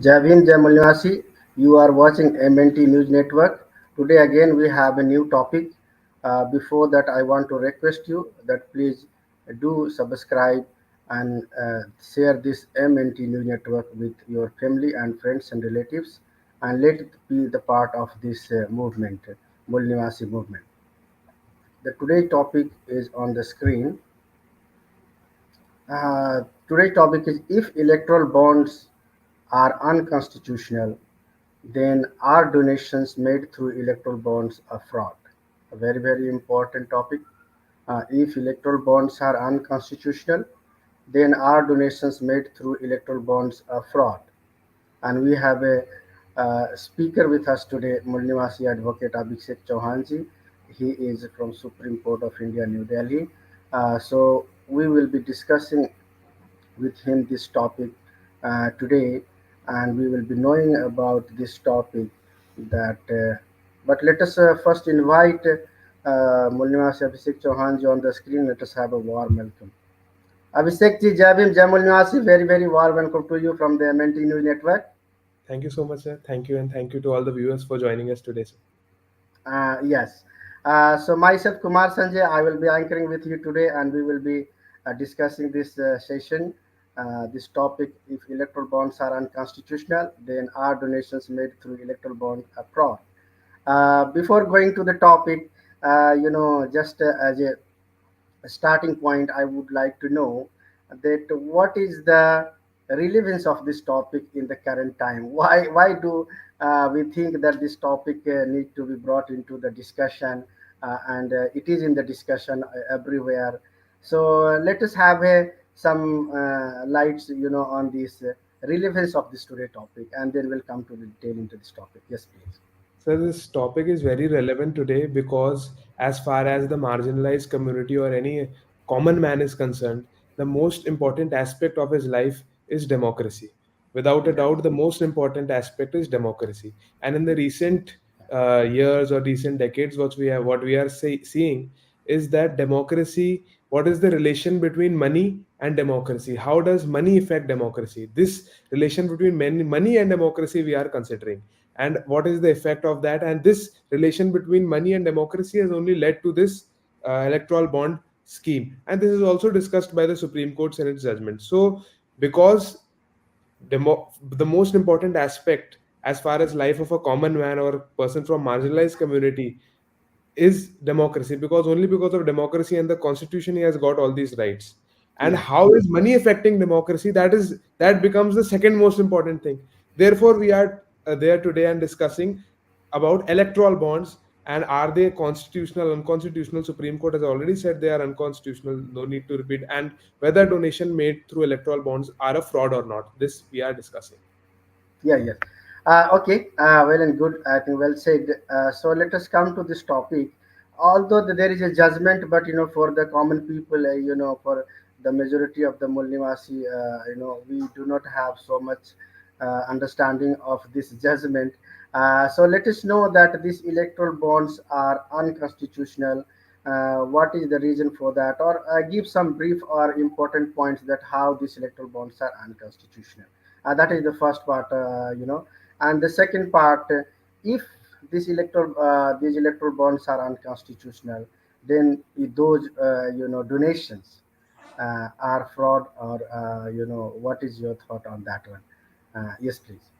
Javin Jamalwasi, you are watching MNT News Network. Today again we have a new topic. Before that, I want to request you that please do subscribe and share this MNT News Network with your family and friends and relatives, and let it be the part of this movement, Mulnivasi movement. The today topic is on the screen. Today topic is if electoral bonds are unconstitutional, then are donations made through electoral bonds a fraud? A very, very important topic. If electoral bonds are unconstitutional, then are donations made through electoral bonds a fraud? And we have a speaker with us today, Mulnivasi Advocate Abhishek Chauhan ji. He is from Supreme Court of India, New Delhi. So we will be discussing with him this topic today, and we will be knowing about this topic. That, but let us first invite Mulnivasi Abhishek Chauhan ji on the screen. Let us have a warm welcome. Abhishek ji, Jai Bhim, Jai Mulnivasi, very very warm welcome to you from the MNT News Network. Thank you so much, sir. Thank you, and thank you to all the viewers for joining us today, sir. Yes. So myself, Kumar Sanjay, I will be anchoring with you today, and we will be discussing this session, this topic. If electoral bonds are unconstitutional, then are donations made through electoral bond a fraud? Before going to the topic, just as a starting point, I would like to know that what is the relevance of this topic in the current time? Why do we think that this topic need to be brought into the discussion, and it is in the discussion everywhere. So let us have some lights, on this relevance of this today topic, and then we'll come to the detail into this topic. Yes, please. So this topic is very relevant today because as far as the marginalized community or any common man is concerned, the most important aspect of his life is democracy. Without a Yeah, doubt, the most important aspect is democracy. And in the recent years or recent decades, what we are seeing is that democracy. What is the relation between money and democracy? How does money affect democracy? This relation between money and democracy we are considering, and what is the effect of that, and this relation between money and democracy has only led to this electoral bond scheme, and this is also discussed by the Supreme Court in its judgment. So because the most important aspect as far as life of a common man or person from marginalized community is democracy, because only because of democracy and the constitution he has got all these rights. And yeah, how is money affecting democracy? That becomes the second most important thing. Therefore we are there today and discussing about electoral bonds, and are they constitutional, unconstitutional? Supreme Court has already said they are unconstitutional, no need to repeat. And whether donation made through electoral bonds are a fraud or not, this we are discussing. yeah, yes. Okay, well and good. I think well said. So let us come to this topic. Although there is a judgment, but for the common people, for the majority of the Mulnivasi, we do not have so much understanding of this judgment. So let us know that these electoral bonds are unconstitutional. What is the reason for that? Or give some brief or important points that how these electoral bonds are unconstitutional. That is the first part, and the second part, if these electoral bonds are unconstitutional, then those donations are fraud, or what is your thought on that one? Yes, please.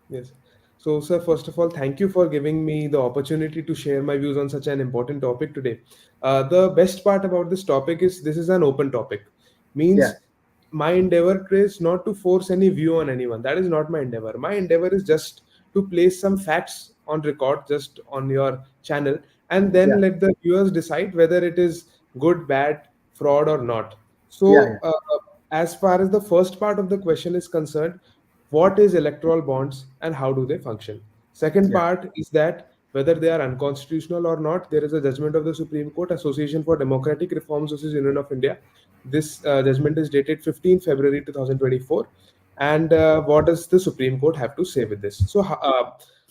Yes. So, sir, first of all, thank you for giving me the opportunity to share my views on such an important topic today. The best part about this topic is this is an open topic. Yeah, Means my endeavor is not to force any view on anyone. That is not my endeavor. My endeavor is just to place some facts on record, just on your channel, and yeah, then let the viewers decide whether it is good, bad, fraud, or not. yeah, yeah, So, as far as the first part of the question is concerned, what is electoral bonds and how do they function? Second yeah, part is that whether they are unconstitutional or not, there is a judgment of the Supreme Court, Association for Democratic Reforms versus Union of India. This judgment is dated 15 February 2024. And what does the Supreme Court have to say with this? So,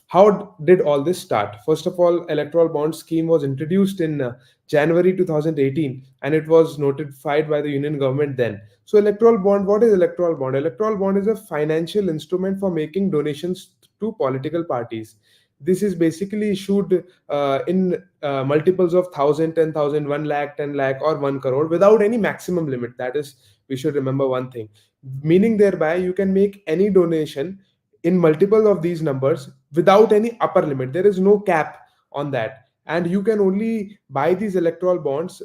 How did all this start? First of all, electoral bond scheme was introduced in January 2018, and it was notified by the union government then. So electoral bond, what is electoral bond? Electoral bond is a financial instrument for making donations to political parties. This is basically issued in multiples of 1,000, 10,000, 1 lakh, 10 lakh, or 1 crore without any maximum limit. That is, we should remember one thing. Meaning thereby you can make any donation in multiple of these numbers without any upper limit. There is no cap on that, and you can only buy these electoral bonds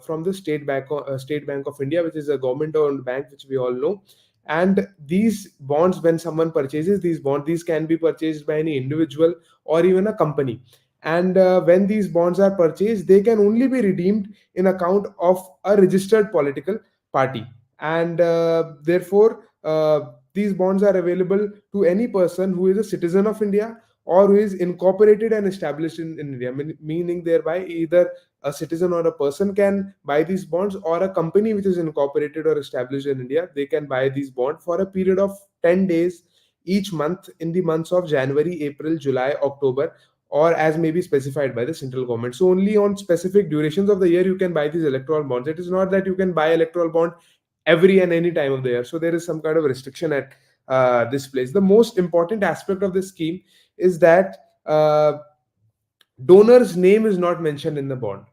from the State Bank of India, which is a government owned bank, which we all know. And these bonds, when someone purchases these bonds, these can be purchased by any individual or even a company. And when these bonds are purchased, they can only be redeemed in account of a registered political party. And therefore these bonds are available to any person who is a citizen of India or who is incorporated and established in India. Meaning thereby either a citizen or a person can buy these bonds, or a company which is incorporated or established in India, they can buy these bonds for a period of 10 days each month in the months of January, April, July, October, or as may be specified by the central government. So only on specific durations of the year you can buy these electoral bonds. It is not that you can buy electoral bond every and any time of the year. So there is some kind of restriction at this place. The most important aspect of this scheme is that donor's name is not mentioned in the bond.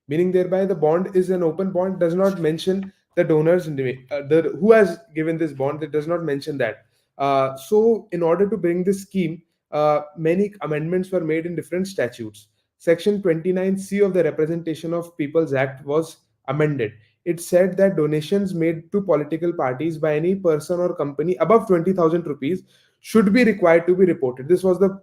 Meaning thereby the bond is an open bond, does not mention the donor's name, the who has given this bond. It does not mention that. So in order to bring this scheme, many amendments were made in different statutes. Section 29C of the Representation of People's Act was amended. It said that donations made to political parties by any person or company above 20,000 rupees should be required to be reported. This was the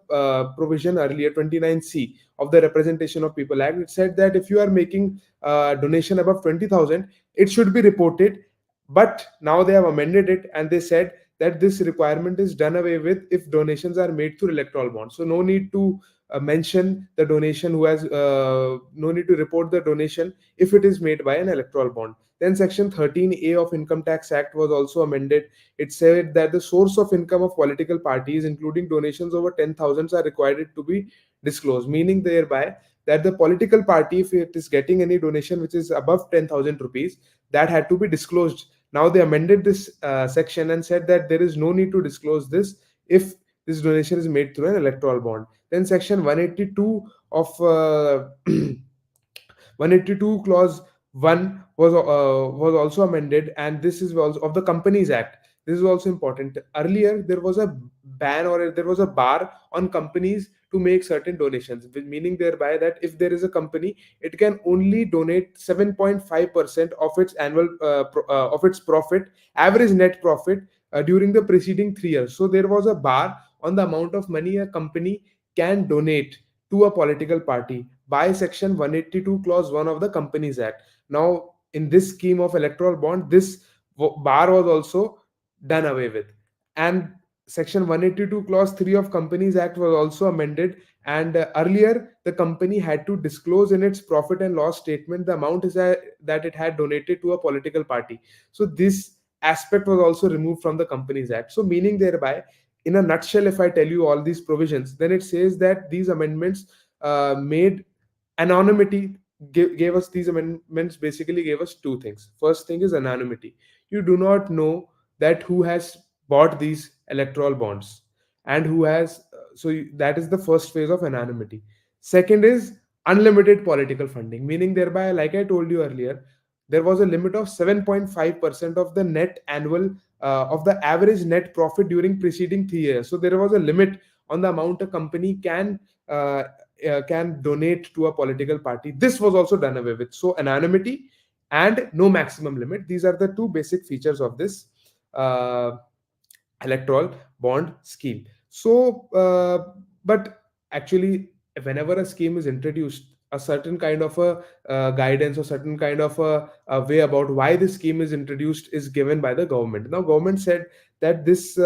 provision earlier, 29C of the Representation of People Act. It said that if you are making donation above 20,000, it should be reported. But now they have amended it, and they said that this requirement is done away with if donations are made through electoral bonds. So no need to mention the donation who has no need to report the donation if it is made by an electoral bond. Then section 13A of Income Tax Act was also amended. It said that the source of income of political parties, including donations over 10,000, are required to be disclosed. Meaning thereby that the political party, if it is getting any donation which is above 10,000 rupees, that had to be disclosed. Now they amended this section and said that there is no need to disclose this if this donation is made through an electoral bond. Then section 182 of 182 clause 1 was also amended, and this is also of the Companies Act. This is also important. Earlier there was a ban, or there was a bar on companies to make certain donations, meaning thereby that if there is a company, it can only donate 7.5% of its annual of its profit, average net profit, during the preceding 3 years. So there was a bar on the amount of money a company can donate to a political party by section 182 clause 1 of the Companies Act. Now in this scheme of electoral bond, this bar was also done away with. And section 182 clause 3 of Companies Act was also amended. And earlier the company had to disclose in its profit and loss statement the amount that it had donated to a political party. So this aspect was also removed from the Companies Act. So meaning thereby, in a nutshell, if I tell you all these provisions, then it says that these amendments made anonymity, gave us these amendments basically gave us two things. First thing is anonymity. You do not know that who has bought these electoral bonds and who has that is the first phase of anonymity. Second is unlimited political funding, meaning thereby, like I told you earlier, there was a limit of 7.5% of the net annual of the average net profit during preceding 3 years. So there was a limit on the amount a company can donate to a political party. This was also done away with. So anonymity and no maximum limit. These are the two basic features of this uh, electoral bond scheme. So, but actually, whenever a scheme is introduced, a certain kind of a guidance or certain kind of a way about why this scheme is introduced is given by the government. Now, government said that this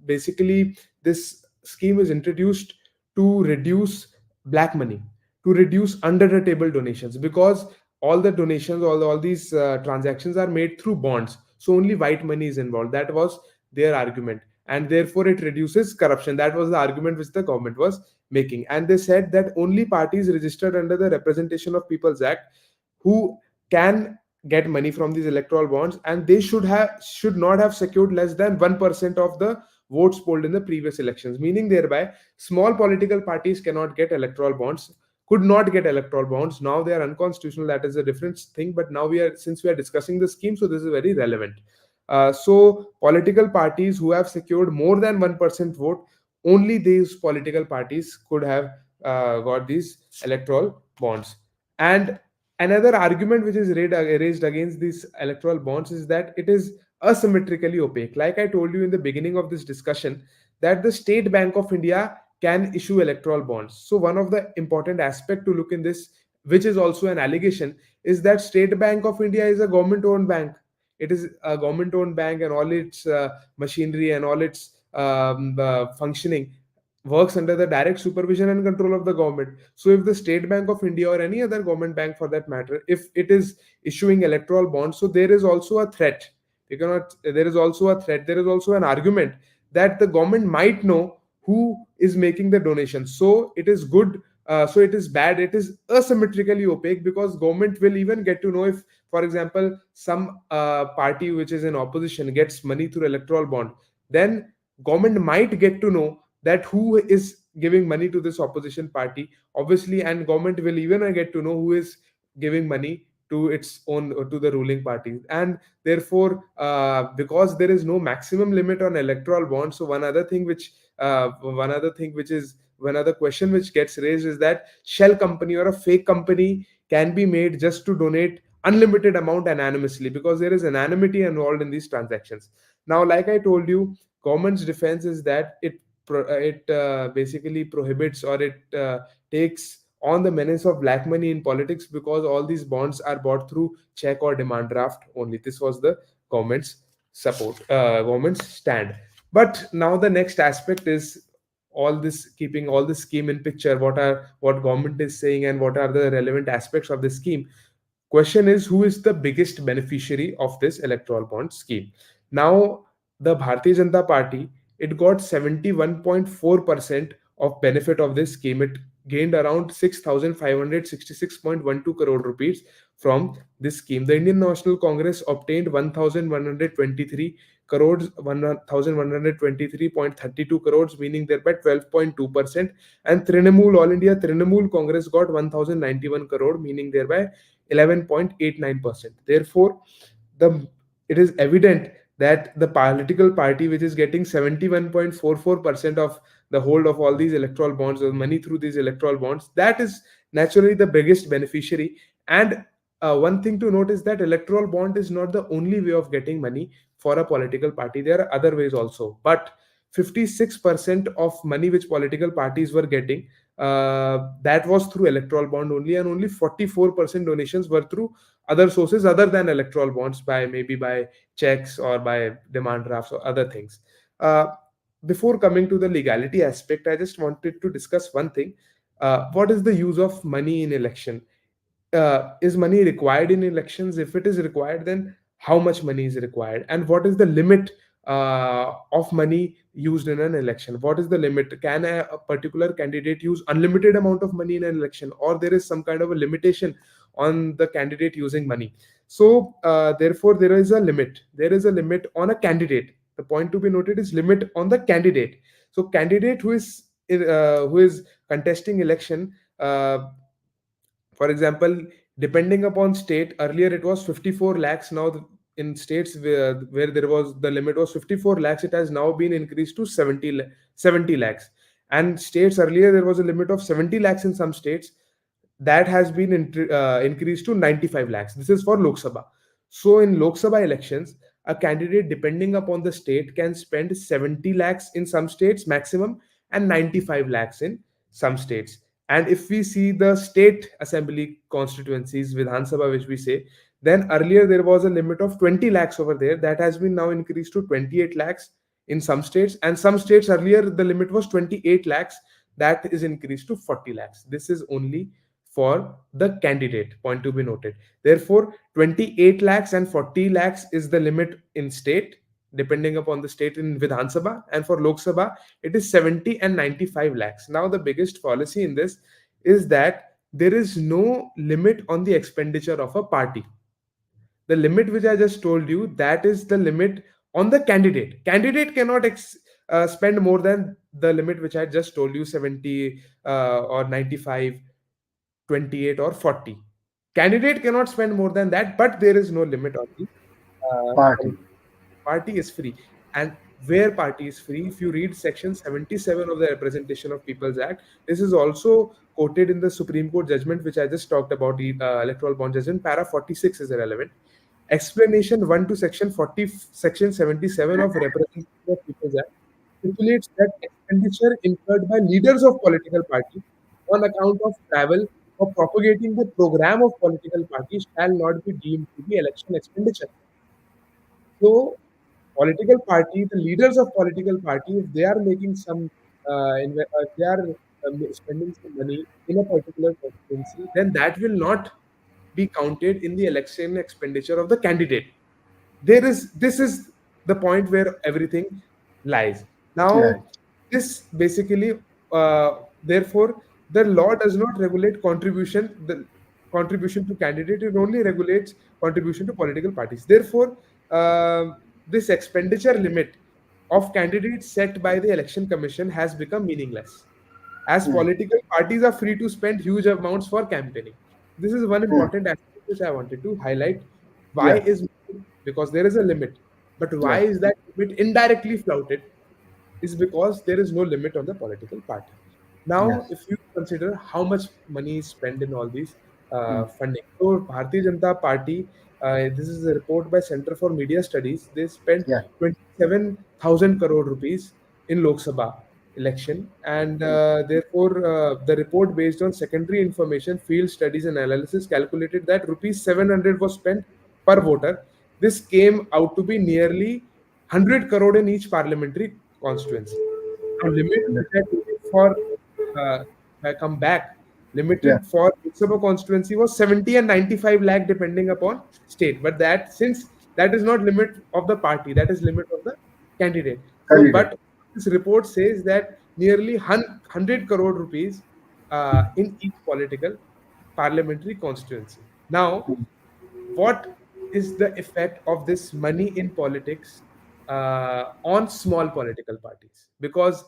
basically this scheme is introduced to reduce black money, to reduce under the table donations, because all the donations, all these transactions are made through bonds. So only white money is involved. That was their argument. and therefore it reduces corruption. That was the argument which the government was making. And they said that only parties registered under the Representation of People's Act who can get money from these electoral bonds, and they should not have secured less than 1% of the votes polled in the previous elections, meaning thereby small political parties cannot get electoral bonds, could not get electoral bonds. Now they are unconstitutional. That is a different thing, but now we are, since we are discussing the scheme, so this is very relevant. So political parties who have secured more than 1% vote, only these political parties could have got these electoral bonds. And another argument which is raised against these electoral bonds is that it is asymmetrically opaque. Like I told you in the beginning of this discussion, that the State Bank of India can issue electoral bonds. So one of the important aspect to look in this, which is also an allegation, is that State Bank of India is a government owned bank. It is a government owned bank, and all its machinery and all its functioning works under the direct supervision and control of the government. So if the State Bank of India or any other government bank for that matter, if it is issuing electoral bonds, so there is also a threat. You cannot, there is also a threat, there is also an argument that the government might know who is making the donation. So it is good, so it is bad, it is asymmetrically opaque, because government will even get to know if, for example, some party which is in opposition gets money through electoral bond, then government might get to know that who is giving money to this opposition party, obviously, and government will even get to know who is giving money to its own, to the ruling party. And therefore, because there is no maximum limit on electoral bonds, so one other thing which is one other question which gets raised is that shell company or a fake company can be made just to donate unlimited amount anonymously, because there is anonymity involved in these transactions. Now, like I told you, government's defense is that it basically prohibits, or it takes on the menace of black money in politics, because all these bonds are bought through check or demand draft only. This was the government's government's stand. But now the next aspect is all this, keeping all this scheme in picture, what government is saying and what are the relevant aspects of the scheme. Question is, who is the biggest beneficiary of this electoral bond scheme? Now, the Bharatiya Janata Party, it got 71.4% of benefit of this scheme. It gained around 6,566.12 crore rupees from this scheme. The Indian National Congress obtained 1,123 crores, 1,123.32 crores, meaning thereby 12.2%. And Trinamool, All India Trinamool Congress got 1,091 crore, meaning thereby 11.89%. Therefore, the it is evident that the political party which is getting 71.44% of the hold of all these electoral bonds, or money through these electoral bonds, that is naturally the biggest beneficiary. And one thing to note is that electoral bond is not the only way of getting money for a political party. There are other ways also, but 56% of money which political parties were getting, that was through electoral bond only, and only 44% donations were through other sources other than electoral bonds, by maybe by checks or by demand drafts or other things. uh, Before coming to the legality aspect, I just wanted to discuss one thing. What is the use of money in election? Is money required in elections? If it is required, then how much money is required, and what is the limit of money used in an election? What is the limit? Can a particular candidate use unlimited amount of money in an election, or there is some kind of a limitation on the candidate using money? So therefore, there is a limit. There is a limit on a candidate. The point to be noted is limit on the candidate. So candidate who is contesting election, for example, depending upon state, earlier it was 54 lakhs. Now in states where there was the limit was 54 lakhs, it has now been increased to 70 lakhs. And states, earlier there was a limit of 70 lakhs in some states, that has been increased to 95 lakhs. This is for Lok Sabha. So in Lok Sabha elections, a candidate, depending upon the state, can spend 70 lakhs in some states maximum, and 95 lakhs in some states. And if we see the state assembly constituencies, Vidhan Sabha, which we say, then earlier there was a limit of 20 lakhs over there. That has been now increased to 28 lakhs in some states. And some states, earlier the limit was 28 lakhs. That is increased to 40 lakhs. This is only for the candidate, point to be noted. Therefore, 28 lakhs and 40 lakhs is the limit in state, depending upon the state in Vidhan Sabha, and for Lok Sabha, it is 70 and 95 lakhs. Now, the biggest policy in this is that there is no limit on the expenditure of a party. The limit which I just told you, that is the limit on the candidate. Candidate cannot spend more than the limit which I just told you, 70 or 95, 28 or 40. Candidate cannot spend more than that, but there is no limit on the Party. party is free. And where party is free, if you read section 77 of the Representation of People's Act, this is also quoted in the Supreme Court judgment which I just talked about, the electoral bond judgment. Para 46 is irrelevant. Explanation 1 to section 40, section 77 of Representation of People's Act stipulates that expenditure incurred by leaders of political parties on account of travel or propagating the program of political parties shall not be deemed to be election expenditure. So, political party, the leaders of political party, if they are making some, if they are spending some money in a particular constituency, then that will not be counted in the election expenditure of the candidate. This is the point where everything lies. Right. Now, this basically, therefore, the law does not regulate contribution. The contribution to candidate, it only regulates contribution to political parties. Therefore, this expenditure limit of candidates set by the election commission has become meaningless, as Hmm. political parties are free to spend huge amounts for campaigning. This is one Hmm. important aspect which I wanted to highlight. Why Yeah. is, because there is a limit, but why Yeah. is that limit indirectly flouted? Is because there is no limit on the political party. Now, Yes. if you consider how much money is spent in all these Hmm. funding, so Bharatiya Janata Party, this is a report by Center for Media Studies, they spent Yeah. 27,000 crore rupees in Lok Sabha election, and therefore the report based on secondary information, field studies, and analysis calculated that rupees 700 was spent per voter. This came out to be nearly 100 crore in each parliamentary constituency. Now, limit which I told you for, if I come back, Yeah. limited for Lok Sabha constituency was 70 and 95 lakh depending upon state. But that, since that is not limit of the party, that is limit of the candidate. So, Candidate. but this report says that nearly 100 crore rupees in each political parliamentary constituency. Now, Hmm. what is the effect of this money in politics on small political parties? Because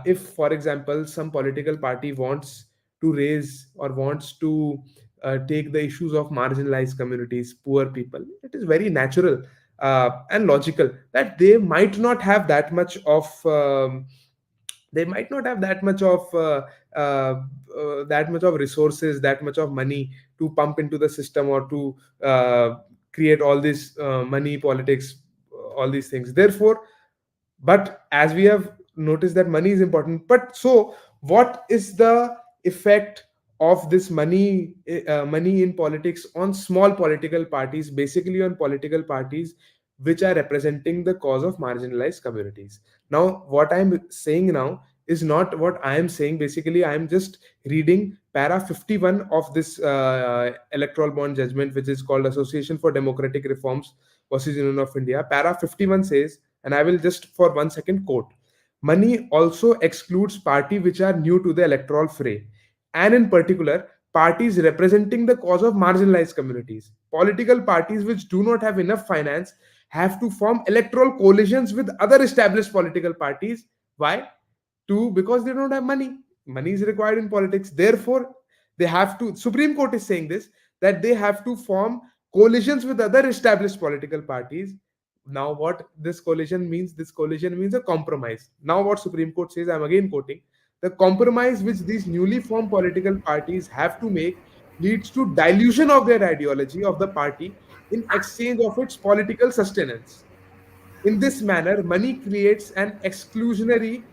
if, for example, some political party wants to raise or wants to take the issues of marginalized communities, poor people, it is very natural and logical that they might not have that much of uh, that much of resources, that much of money to pump into the system, or to create all this money politics, all these things. Therefore, but as we have noticed that money is important, but so what is the effect of this money in politics on small political parties, basically on political parties which are representing the cause of marginalized communities? Now, what I'm saying now is not what I am saying. Basically, I am just reading para 51 of this electoral bond judgment, which is called Association for Democratic Reforms versus Union of India. Para 51 says, and I will just for 1 second quote: money also excludes parties which are new to the electoral fray, and in particular, parties representing the cause of marginalized communities. Political parties which do not have enough finance have to form electoral coalitions with other established political parties. Why? Because they don't have money. Money is required in politics. Therefore, they have to, Supreme Court is saying this, that they have to form coalitions with other established political parties. Now, what this coalition means? This coalition means a compromise. Now, what Supreme Court says, I'm again quoting: the compromise which these newly formed political parties have to make leads to dilution of their ideology of the party in exchange of its political sustenance. In this manner, money creates an exclusionary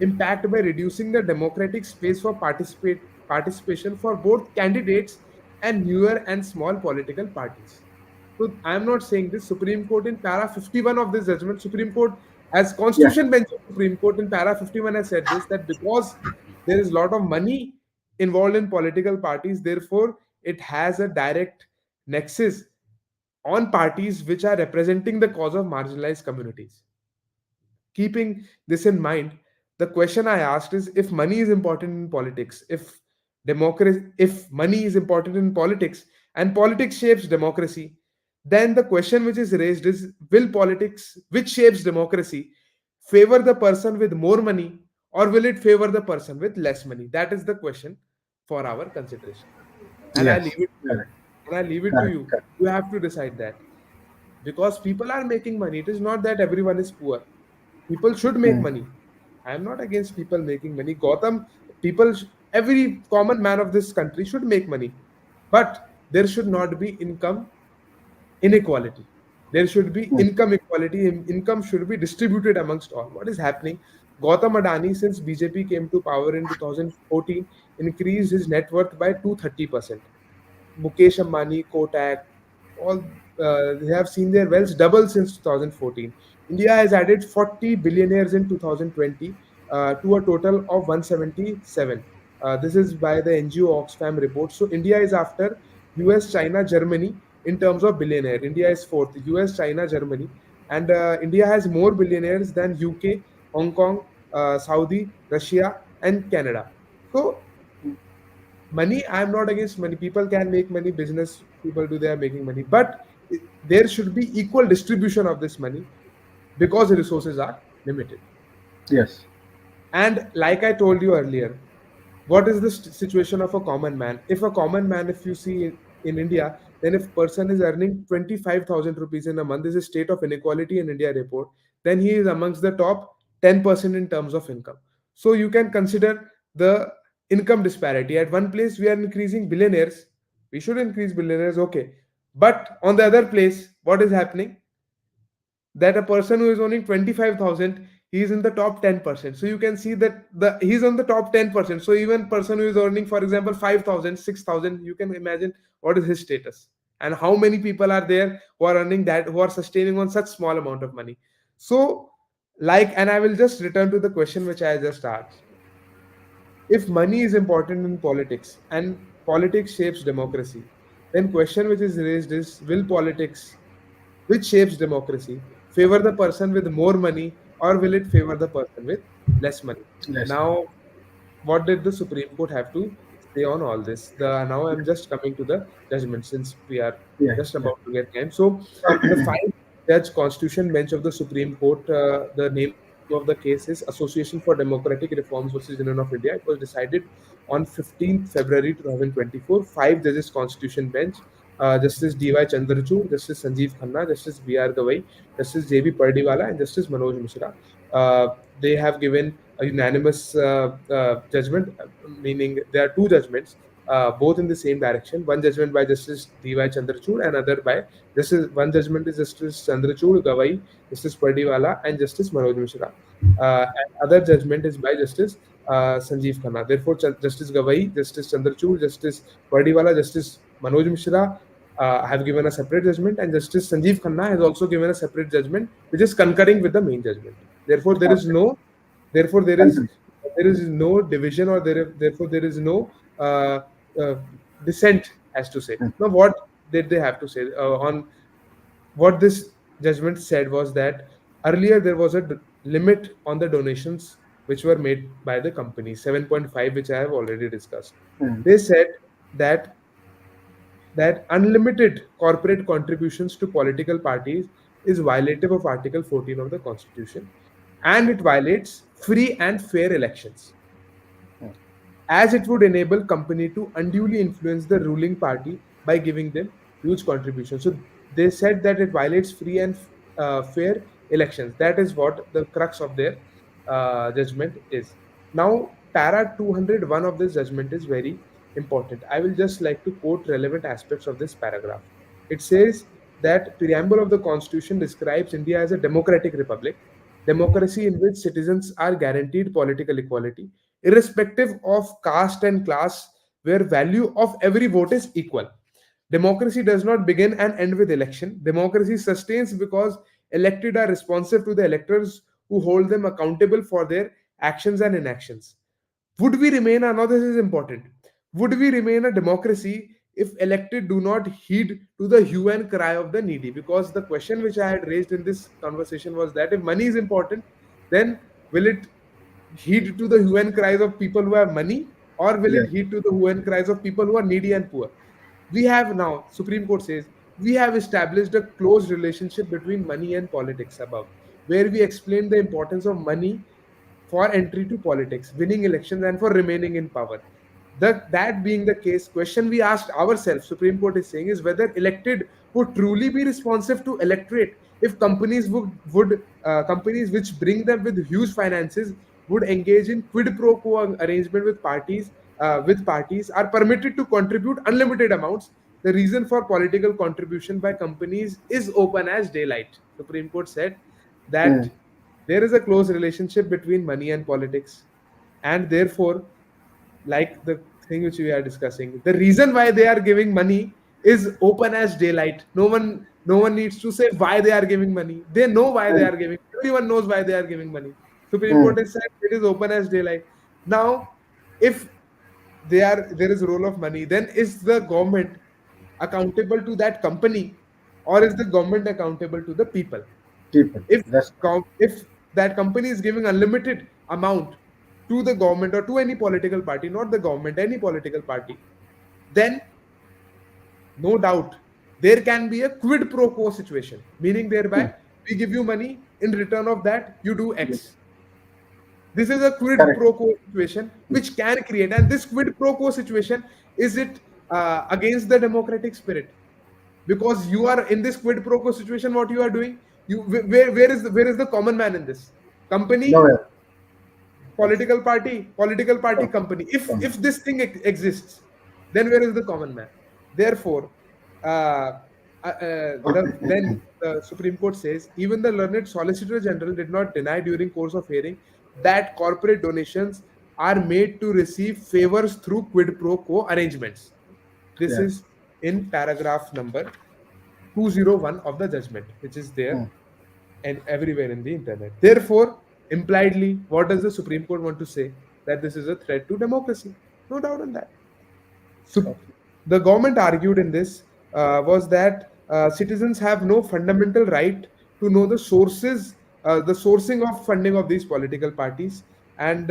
impact by reducing the democratic space for participation for both candidates and newer and small political parties. So I am not saying this. Supreme Court in para 51 of this judgment, Supreme Court, as Yeah. Constitution Bench of Supreme Court in para 51 has said this, that because there is a lot of money involved in political parties, therefore it has a direct nexus on parties which are representing the cause of marginalized communities. Keeping this in mind, the question I asked is, if money is important in politics, if money is important in politics and politics shapes democracy, then the question which is raised is, will politics which shapes democracy favor the person with more money, or will it favor the person with less money? That is the question for our consideration. And I Yes, leave it to you. correct, And I leave it to correct, you. correct. You have to decide that, because people are making money. It is not that everyone is poor. People should make Mm, money. I am not against people making money. Gautam, people, every common man of this country should make money, but there should not be income inequality. There should be mm, income equality. Income should be distributed amongst all. What is happening? Gautam Adani, since BJP came to power in 2014, increased his net worth by 230%. Mukesh Ambani, Kotak, all they have seen their wealth double since 2014. India has added 40 billionaires in 2020 to a total of 177. This is by the NGO Oxfam report. So India is after US, China, Germany in terms of billionaire. India is fourth. US, China, Germany, and India has more billionaires than UK, Hong Kong, Saudi, Russia, and Canada. So money, I'm not against money. People can make money, business people do, they are making money, but there should be equal distribution of this money, because the resources are limited. yes, And like I told you earlier, what is the situation of a common man? If a common man, if you see in India, then if person is earning 25,000 rupees in a month, this is state of inequality in India report, then he is amongst the top 10% in terms of income. So you can consider the income disparity. At one place, we are increasing billionaires. We should increase billionaires, okay. But on the other place, what is happening? That a person who is owning 25,000, he is in the top 10%. So you can see that he's on the top 10%. So even person who is earning, for example, 5,000, 6,000, you can imagine what is his status, and how many people are there who are earning that, who are sustaining on such small amount of money. So, like, and I will just return to the question which I just asked. If money is important in politics and politics shapes democracy, then question which is raised is, will politics which shapes democracy favor the person with more money, or will it favor the person with less money? yes, Now, what did the Supreme Court have to say on all this? Now I'm just coming to the judgment, since we are yeah, just yeah. about to get time. So the five judge constitution bench of the Supreme Court, the name of the case is Association for Democratic Reforms versus Union of India. It was decided on 15th February 2024. Five judges constitution bench. Justice D.Y. Chandrachud, Justice Sanjeev Khanna, Justice B.R. Gawai, Justice J.B. Pardiwala, and Justice Manoj Mishra. They have given a unanimous judgment, meaning there are two judgments, both in the same direction. One judgment by Justice D.Y. Chandrachud, and other by one judgment is Justice Chandrachud, Gawai, Justice Pardiwala, and Justice Manoj Mishra. And other judgment is by Justice Sanjeev Khanna. Therefore, Justice Gawai, Justice Chandrachud, Justice Pardiwala, Justice Manoj Mishra have given a separate judgment, and Justice Sanjeev Khanna has also given a separate judgment, which is concurring with the main judgment. Therefore, there is Okay. no, therefore Continue. there is no division, or therefore there is no uh, uh, dissent, as to say. Mm, Now, what did they have to say on what this judgment said was that earlier there was a limit on the donations which were made by the company, 7.5, which I have already discussed. mm, They said that unlimited corporate contributions to political parties is violative of Article 14 of the Constitution, and it violates free and fair elections, mm. as it would enable company to unduly influence the ruling party by giving them huge contributions. So they said that it violates free and fair elections. That is what the crux of their judgment is. Now, para 201 of this judgment is very important. I will just like to quote relevant aspects of this paragraph. It says that preamble of the Constitution describes India as a democratic republic, democracy in which citizens are guaranteed political equality irrespective of caste and class, where value of every vote is equal. Democracy does not begin and end with election. Democracy sustains because elected are responsive to the electors who hold them accountable for their actions and inactions. Would we remain, now this is important, would we remain a democracy if elected do not heed to the hue and cry of the needy. Because the question which I had raised in this conversation was that if money is important, then will it heed to the hue and cries of people who have money, or will it Yes. heed to the hue and cries of people who are needy and poor? We have now, Supreme Court says, we have established a close relationship between money and politics above, where we explain the importance of money for entry to politics, winning elections, and for remaining in power. That being the case, question we asked ourselves, Supreme Court is saying, is whether elected would truly be responsive to electorate if companies which bring them with huge finances would engage in quid pro quo arrangement with parties are permitted to contribute unlimited amounts. The reason for political contribution by companies is open as daylight. Supreme Court said that Mm. there is a close relationship between money and politics, and therefore, like the thing which we are discussing, the reason why they are giving money is open as daylight. No one needs to say why they are giving money. They know why they Mm. are giving. Everyone knows why they are giving money. Supreme Mm. Court has said it is open as daylight. Now, if there is a role of money, then is the government accountable to that company, or is the government accountable to the people? People. if That's if that company is giving unlimited amount to the government or to any political party, not the government, any political party, then no doubt there can be a quid pro quo situation, meaning thereby mm. we give you money, in return of that you do Yes. X. This is a quid Correct. pro quo situation Mm. which can create, and this quid pro quo situation, is it against the democratic spirit? Because you are in this quid pro quo situation, what you are doing, where is the common man in this? Company, Nowhere. Yes. political party, Come. company. If Come. this thing exists, then where is the common man? Therefore, uh, then the Supreme Court says even the learned Solicitor General did not deny during course of hearing that corporate donations are made to receive favors through quid pro quo arrangements. This Yes. is in paragraph number 201 of the judgment, which is there Mm. and everywhere in the internet. Therefore, impliedly, what does the Supreme Court want to say? That this is a threat to democracy. No doubt on that. So, Okay. the government argued in this was that citizens have no fundamental right to know the sourcing of funding of these political parties, and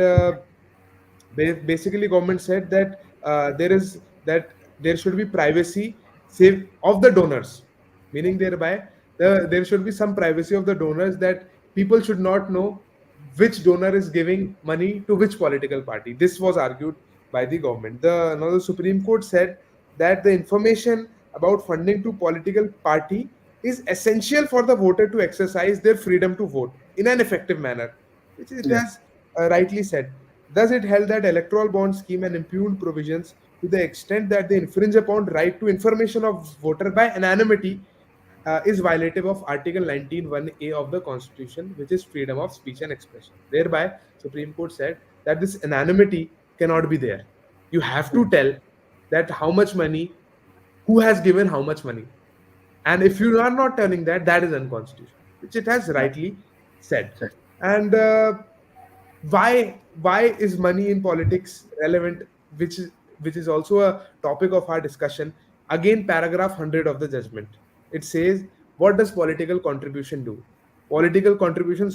basically government said that there should be privacy save of the donors, meaning thereby there should be some privacy of the donors, that people should not know which donor is giving money to which political party. This was argued by the government. The Supreme Court said that the information about funding to political party is essential for the voter to exercise their freedom to vote in an effective manner, which it Yes. has rightly said. Thus, it held that electoral bond scheme and impugned provisions, to the extent that they infringe upon right to information of voter by anonymity, is violative of Article 19(1)(a) of the Constitution, which is freedom of speech and expression. Thereby, Supreme Court said that this anonymity cannot be there. You have to Mm. tell that how much money, who has given how much money, and if you are not telling that, that is unconstitutional, which it has Yeah. rightly said. Check. And why is money in politics relevant, which is also a topic of our discussion? Again, paragraph 100 of the judgment, it says, what does political contribution do? Political contribution,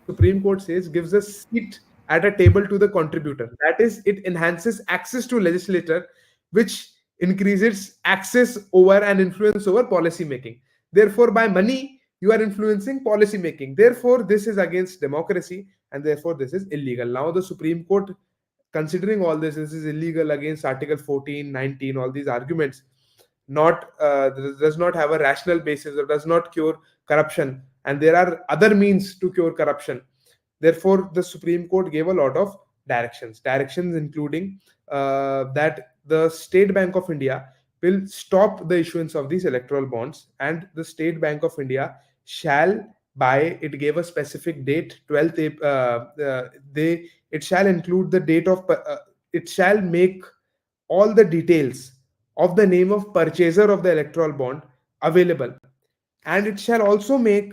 Supreme Court says, gives a seat at a table to the contributor. That is, it enhances access to legislator, which increases access over and influence over policy making. Therefore, by money you are influencing policy making. Therefore, this is against democracy, and therefore this is illegal. Now the Supreme Court, considering all this is illegal against Article 14, 19, all these arguments, not does not have a rational basis, or does not cure corruption, and there are other means to cure corruption. Therefore, the Supreme Court gave a lot of directions including that the State Bank of India will stop the issuance of these electoral bonds, and the State Bank of India shall, by, it gave a specific date, 12th they it shall include the date of it shall make all the details of the name of purchaser of the electoral bond available, and it shall also make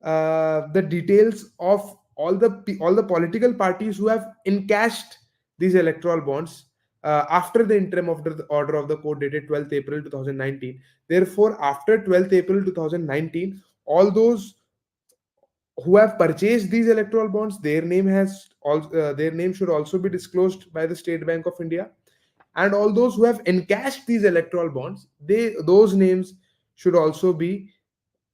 the details of all the political parties who have encashed these electoral bonds after the interim of the order of the court dated 12th April 2019. Therefore, after 12th April 2019, all those who have purchased these electoral bonds, their name should also be disclosed by the State Bank of India, and all those who have encashed these electoral bonds, those names should also be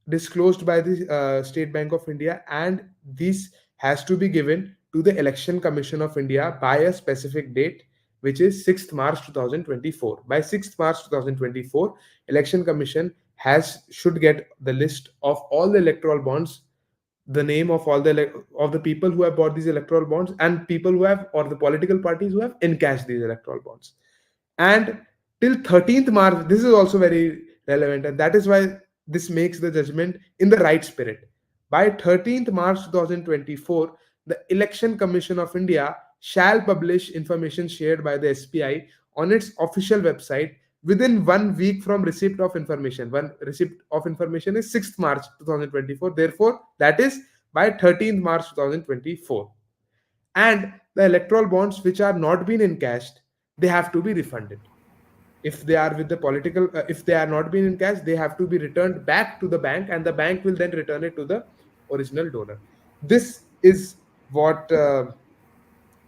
disclosed by the State Bank of India, and this has to be given to the Election Commission of India by a specific date, which is 6th March 2024. By 6th March 2024, Election Commission has should get the list of all the electoral bonds, the name of all of the people who have bought these electoral bonds, and people who have, or the political parties who have encashed these electoral bonds. And till 13th March, this is also very relevant, and that is why this makes the judgment in the right spirit. By 13th March 2024, the Election Commission of India shall publish information shared by the SPI on its official website within 1 week from receipt of information. One receipt of information is 6th March 2024. Therefore, that is by 13th March 2024. And the electoral bonds which are not been encashed, they have to be refunded. If they are with the political, if they are not been encashed, they have to be returned back to the bank, and the bank will then return it to the original donor. This is what the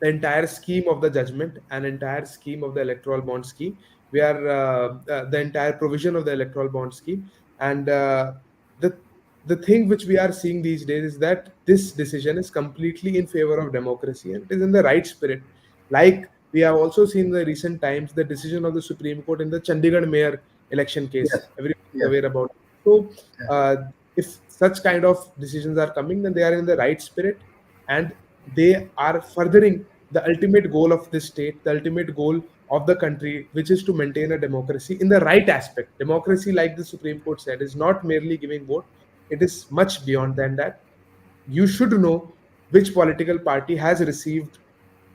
entire scheme of the judgment and entire scheme of the electoral bond scheme, where the entire provision of the electoral bond scheme, and the the thing which we are seeing these days is that this decision is completely in favor of democracy, and it is in the right spirit. Like we have also seen in the recent times the decision of the Supreme Court in the Chandigarh mayor election case. Yes, Everyone is yes, aware about it. So yes, uh, if such kind of decisions are coming, then they are in the right spirit, and they are furthering the ultimate goal of this state, the ultimate goal of the country, which is to maintain a democracy in the right aspect. Democracy, like the Supreme Court said, is not merely giving vote, it is much beyond than that. You should know which political party has received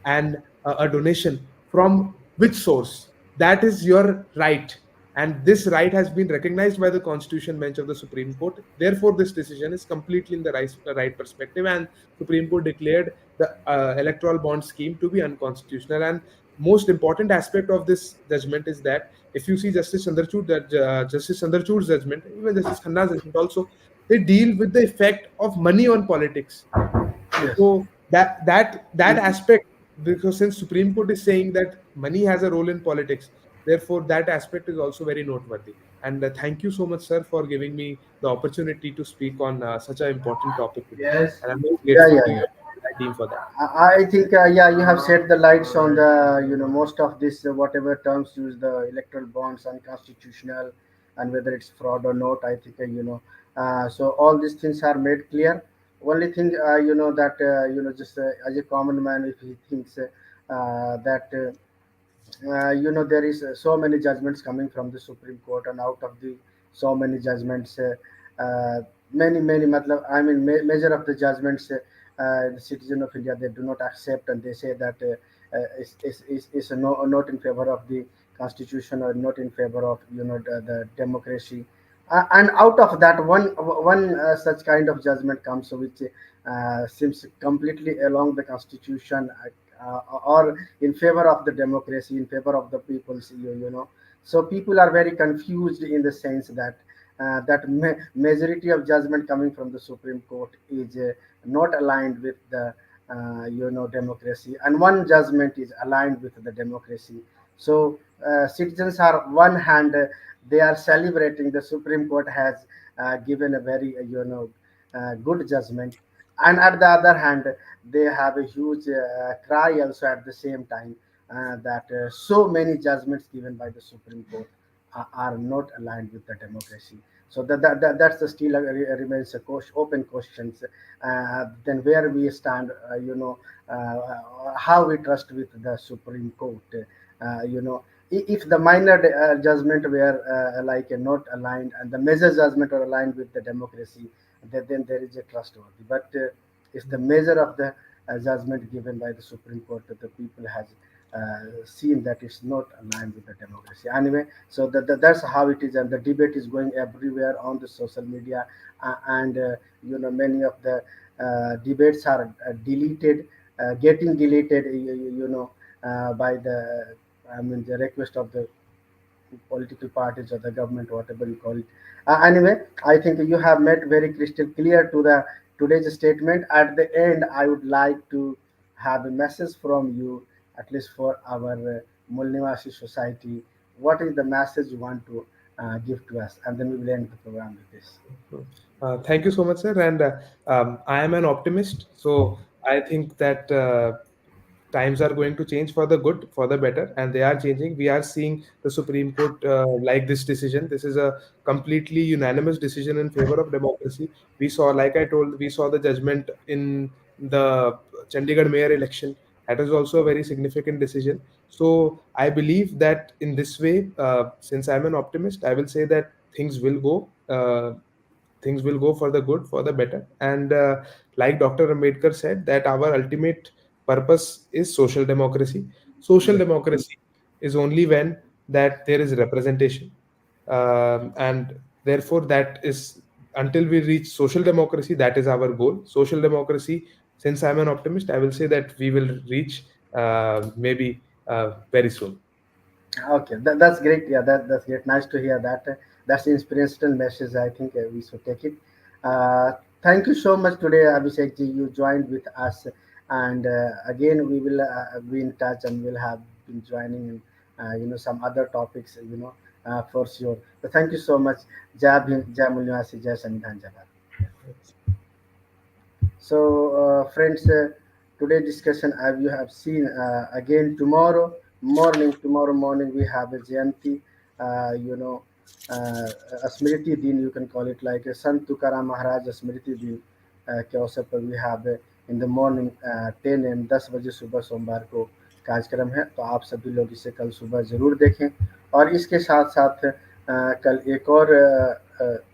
and a donation from which source. That is your right, and this right has been recognized by the Constitution Bench of the Supreme Court. Therefore, this decision is completely in the right perspective, and Supreme Court declared the electoral bond scheme to be unconstitutional. And most important aspect of this judgment is that if you see Justice Chandrachud's judgment, even Justice Khanna's judgment also, they deal with the effect of money on politics. yes. So that aspect, because since Supreme Court is saying that money has a role in politics, therefore that aspect is also very noteworthy. And thank you so much, sir, for giving me the opportunity to speak on such an important topic today. Yes. And I'm very Yeah, grateful yeah, to you yeah. and my team for that. I think yeah, you have set the lights on the most of this whatever terms use the electoral bonds unconstitutional and whether it's fraud or not. I think so all these things are made clear. Only thing that just as a common man, if he thinks that there is so many judgments coming from the Supreme Court, and out of the so many judgments, many I mean measure of the judgments, the citizen of India they do not accept, and they say that is no, not in favor of the constitution or not in favor of the democracy. And out of that one such kind of judgment comes which seems completely along the constitution, or in favor of the democracy, in favor of the people's so people are very confused in the sense that majority of judgment coming from the Supreme Court is not aligned with the democracy, and one judgment is aligned with the democracy. So citizens are one hand they are celebrating the Supreme Court has given a very good judgment, and at the other hand they have a huge cry also at the same time that so many judgments given by the Supreme Court are not aligned with the democracy. So that's the still remains a open questions. Then where we stand, how we trust with the Supreme Court. If the minor judgment were not aligned and the major judgment are aligned with the democracy, then there is a trustworthy. But it's the measure of the judgment given by the Supreme Court that the people has seen that it's not aligned with the democracy. Anyway, so that's how it is, and the debate is going everywhere on the social media, and many of the debates are deleted, getting deleted, by the I mean the request of the political parties or the government, whatever you call it. Anyway, I think you have made very crystal clear to the today's statement. At the end, I would like to have a message from you, at least for our Mulnivasi society. What is the message you want to give to us? And then we will end the program with this. Thank you so much, sir. And I am an optimist, so I think that times are going to change for the good, for the better, and they are changing. We are seeing the Supreme Court like this decision. This is a completely unanimous decision in favor of democracy. We saw, like I told, we saw the judgment in the Chandigarh mayor election. That is also a very significant decision. So I believe that in this way, since I'm an optimist, I will say that things will go. Things will go for the good, for the better. And like Dr. Ambedkar said, that our ultimate purpose is social democracy. Social Yes. democracy is only when that there is representation, and therefore that is, until we reach social democracy, that is our goal. Social democracy, since I'm an optimist, I will say that we will reach maybe very soon. Okay, that's great. Yeah, that's great. Nice to hear that. That's the inspirational message. I think we should take it. Uh, Thank you so much today, Abhishek ji. You joined with us, and again we will be in touch, and we'll have been joining in, some other topics, for sure. So thank you so much. Jai Bhim, Jai Mulnivasi, Jai Samvidhan Jabbar. So, friends, today discussion, as you have seen, again tomorrow morning we have a Jayanti, uh, you know, a Smriti Din, you can call it like a Sant Tukaram Maharaj Smriti Din के अवसर पर we have in the morning 10 M 10 बजे सुबह सोमवार को कार्यक्रम है, तो आप सभी लोग इसे कल सुबह ज़रूर देखें। और इसके साथ साथ कल एक और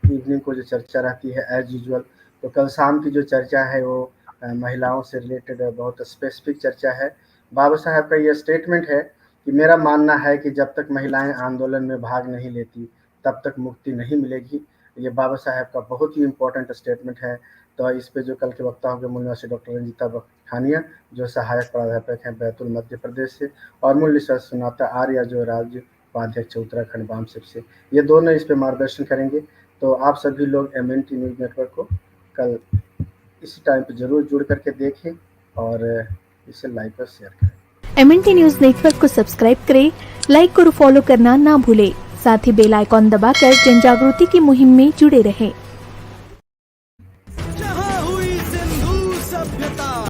इवनिंग को जो चर्चा रहती है एज यूजुअल, तो कल शाम की जो चर्चा है वो महिलाओं से रिलेटेड बहुत स्पेसिफिक चर्चा है। बाबा साहब का ये स्टेटमेंट है कि मेरा मानना है कि जब तक महिलाएं आंदोलन में भाग नहीं लेती तब तक मुक्ति नहीं मिलेगी। ये बाबा साहब का बहुत ही इम्पोर्टेंट स्टेटमेंट है। तो इस पे जो कल के वक्ता होंगे मूल से डॉक्टर रंजीता बखानिया, जो सहायक प्राध्यापक हैं बैतूल मध्य प्रदेश से, और मूल्य सर सुनाता आर्य, जो राज्य उपाध्यक्ष उत्तराखंड वामसिप से, ये दोनों इस पे मार्गदर्शन करेंगे। तो आप सभी लोग MNT न्यूज़ नेटवर्क को कल इसी टाइम पे ज़रूर जुड़ करके देखें और इसे लाइक और शेयर करें। MNT न्यूज नेटवर्क को सब्सक्राइब करें, लाइक और फॉलो करना ना भूलें। साथ ही बेल आइकॉन दबाकर जन जागृति की मुहिम में जुड़े रहें।